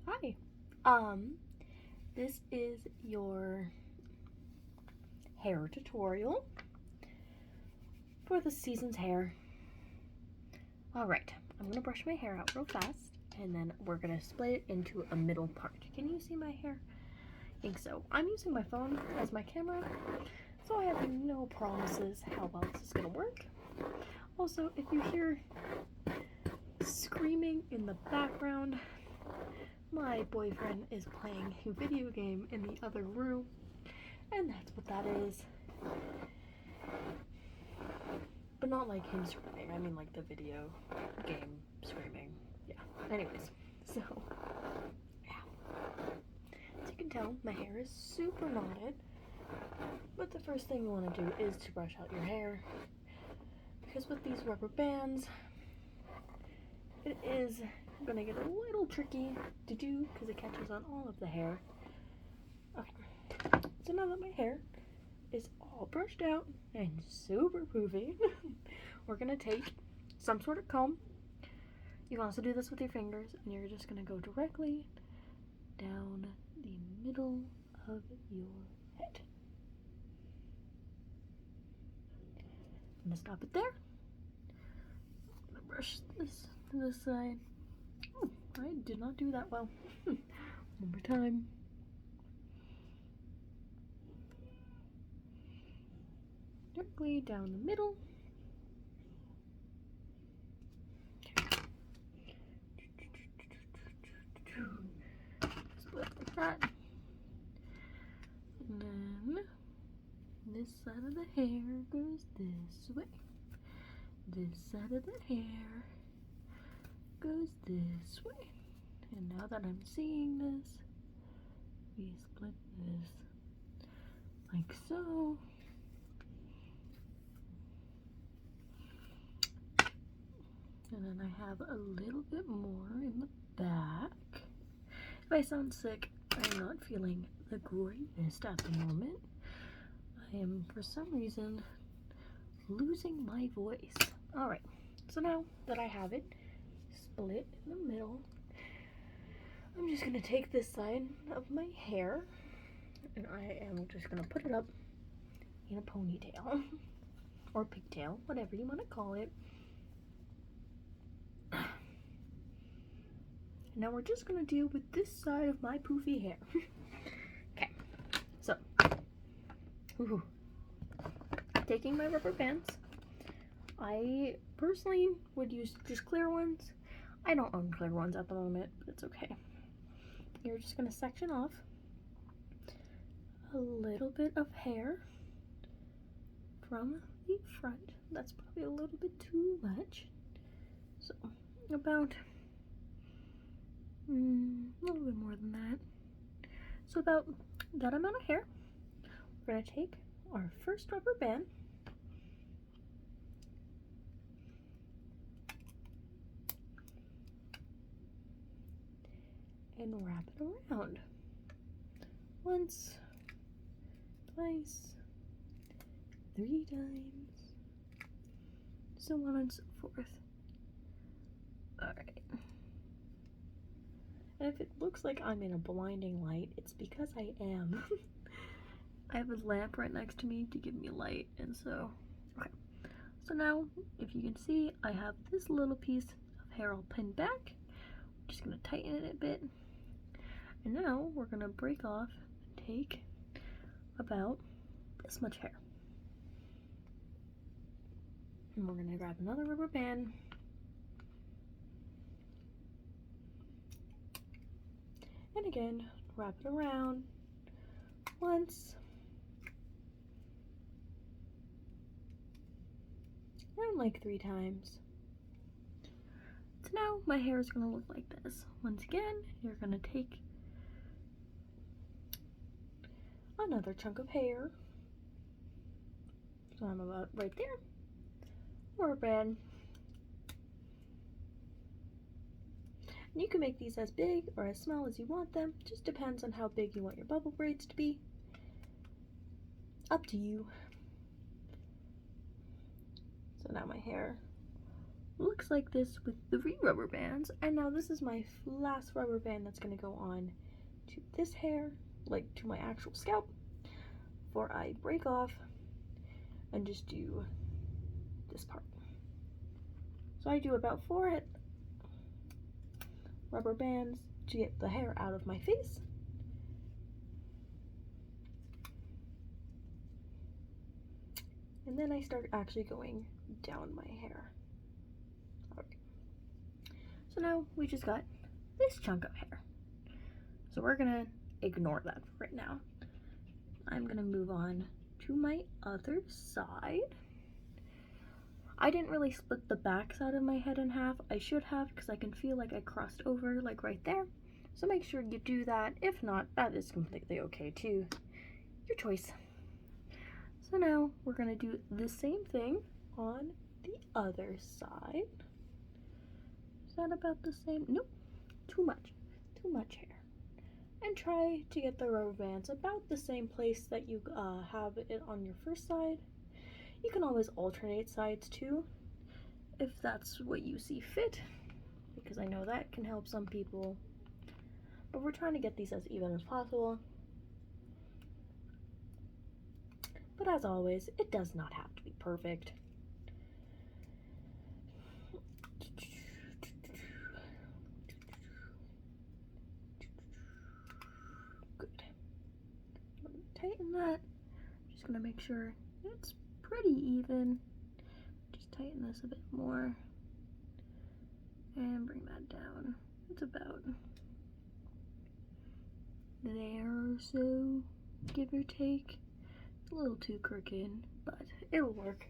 Hi. This is your hair tutorial for the season's hair. Alright, I'm gonna brush my hair out real fast and then we're gonna split it into a middle part. Can you see my hair? I think so. I'm using my phone as my camera, so I have no promises how well this is gonna work. Also, if you hear screaming in the background, my boyfriend is playing a video game in the other room, and that's what that is. But not like him screaming, I mean like the video game screaming. Yeah, anyways, so, yeah. As you can tell, my hair is super knotted, but the first thing you want to do is to brush out your hair, because with these rubber bands, it is gonna get a little tricky to do because it catches on all of the hair. Okay, so now that my hair is all brushed out and super poofy, we're gonna take some sort of comb. You can also do this with your fingers, and you're just gonna go directly down the middle of your head. I'm gonna stop it there. I'm gonna brush this to this side. Oh, I did not do that well. One more time. Directly down the middle. Split like that. And then this side of the hair goes this way. This side of the hair goes this way. And now that I'm seeing this, we split this like so. And then I have a little bit more in the back. If I sound sick, I'm not feeling the greatest at the moment. I am, for some reason, losing my voice. Alright, so now that I have it split in the middle, I'm just going to take this side of my hair and I am just going to put it up in a ponytail or pigtail, whatever you want to call it. Now we're just going to deal with this side of my poofy hair. Okay, so taking my rubber bands, I personally would use just clear ones. I don't own clear ones at the moment, but it's okay. You're just going to section off a little bit of hair from the front. That's probably a little bit too much. So about a little bit more than that. So about that amount of hair, we're going to take our first rubber band and wrap it around. Once, twice, 3 times, so on and so forth. Alright. And if it looks like I'm in a blinding light, it's because I am. I have a lamp right next to me to give me light, and so, okay. So now, if you can see, I have this little piece of hair all pinned back. I'm just gonna tighten it a bit. And now we're gonna break off and take about this much hair. And we're gonna grab another rubber band. And again, wrap it around once. And like 3 times. So now my hair is gonna look like this. Once again, you're gonna take another chunk of hair. So I'm about right there. Rubber band. And you can make these as big or as small as you want them. Just depends on how big you want your bubble braids to be. Up to you. So now my hair looks like this with 3 rubber bands. And now this is my last rubber band that's going to go on to this hair, like to my actual scalp, before I break off and just do this part. So I do about 4 rubber bands to get the hair out of my face. And then I start actually going down my hair. Okay. So now we just got this chunk of hair. So we're gonna ignore that for right now. I'm gonna move on to my other side. I didn't really split the back side of my head in half. I should have, because I can feel like I crossed over, like right there. So make sure you do that. If not, that is completely okay too. Your choice. So now we're gonna do the same thing on the other side. Is that about the same? Nope, too much hair. And try to get the rubber bands about the same place that you have it on your first side. You can always alternate sides too, if that's what you see fit, because I know that can help some people. But we're trying to get these as even as possible. But as always, it does not have to be perfect. Good. Tighten that. Just gonna make sure it's pretty even. Just tighten this a bit more. And bring that down. It's about there or so, give or take. It's a little too crooked, but it'll work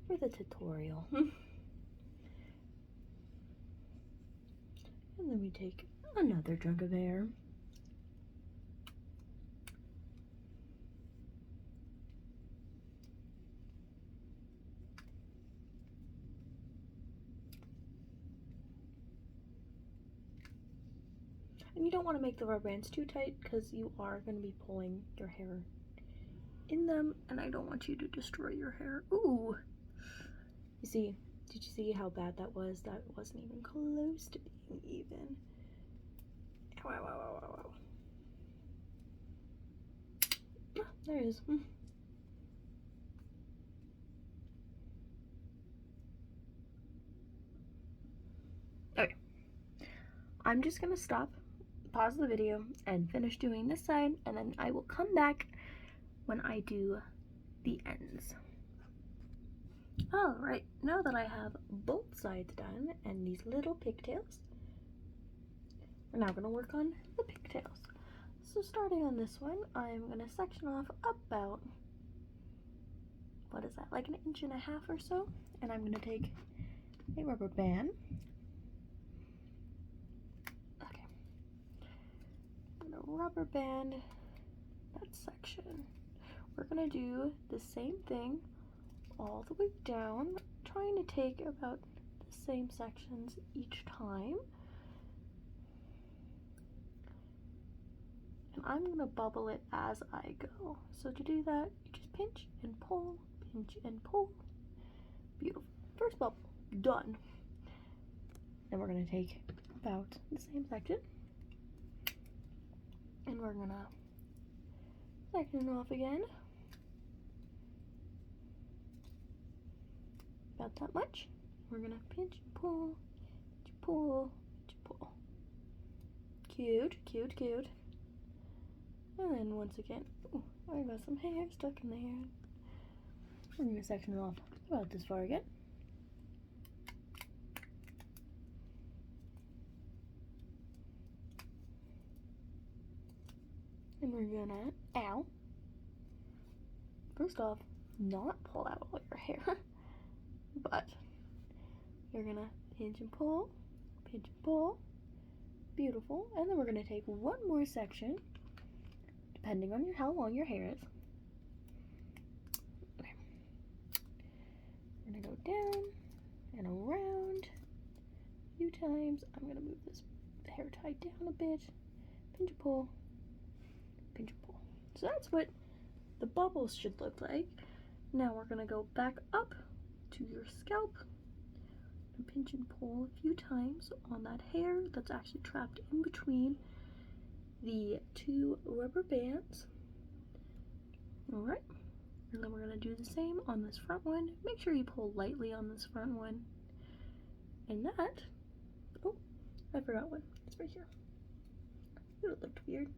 for the tutorial. And then we take another chunk of hair. And you don't want to make the rubber bands too tight, because you are going to be pulling your hair in them, and I don't want you to destroy your hair. Ooh! You see, did you see how bad that was? That wasn't even close to being even. Ow, ow, ow, ow, ow. Ah, there it is. Okay. I'm just going to stop, pause the video, and finish doing this side, and then I will come back when I do the ends. Alright, now that I have both sides done and these little pigtails, we're now going to work on the pigtails. So starting on this one, I'm going to section off about, what is that, like 1.5 inches or so, and I'm going to take a rubber band. Okay. I'm going to rubber band that section. We're going to do the same thing all the way down, trying to take about the same sections each time. And I'm going to bubble it as I go. So to do that, you just pinch and pull, pinch and pull. Beautiful. First bubble, done. Then we're going to take about the same section, and we're going to section it off again. About that much. We're gonna pinch and pull, pull, pull. Cute, cute, cute. And then once again, ooh, I got some hair stuck in there. We're gonna section it off about this far again. And we're gonna, ow. First off, not pull out all your hair. But you're gonna pinch and pull, beautiful. And then we're gonna take one more section, depending on how long your hair is. Okay. We're gonna go down and around a few times. I'm gonna move this hair tie down a bit, pinch and pull, pinch and pull. So that's what the bubbles should look like. Now we're gonna go back up to your scalp, gonna pinch and pull a few times on that hair that's actually trapped in between the two rubber bands. Alright, and then we're gonna do the same on this front one. Make sure you pull lightly on this front one. And that, oh, I forgot one. It's right here. It looked weird.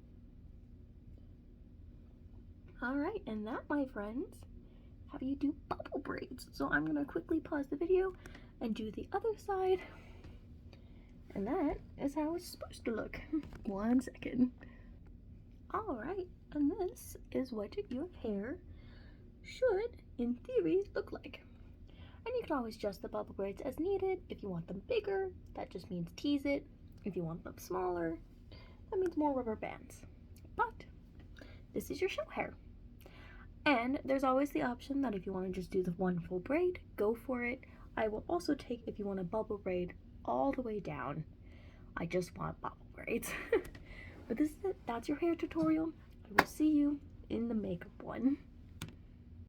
Alright, and that, my friends, how you do bubble braids. So I'm gonna quickly pause the video and do the other side. And that is how it's supposed to look. 1 second. Alright, and this is what your hair should, in theory, look like. And you can always adjust the bubble braids as needed. If you want them bigger, that just means tease it. If you want them smaller, that means more rubber bands. But this is your show hair. And there's always the option that if you want to just do the one full braid, go for it. I will also take if you want a bubble braid all the way down. I just want bubble braids. But this is it. That's your hair tutorial. I will see you in the makeup one.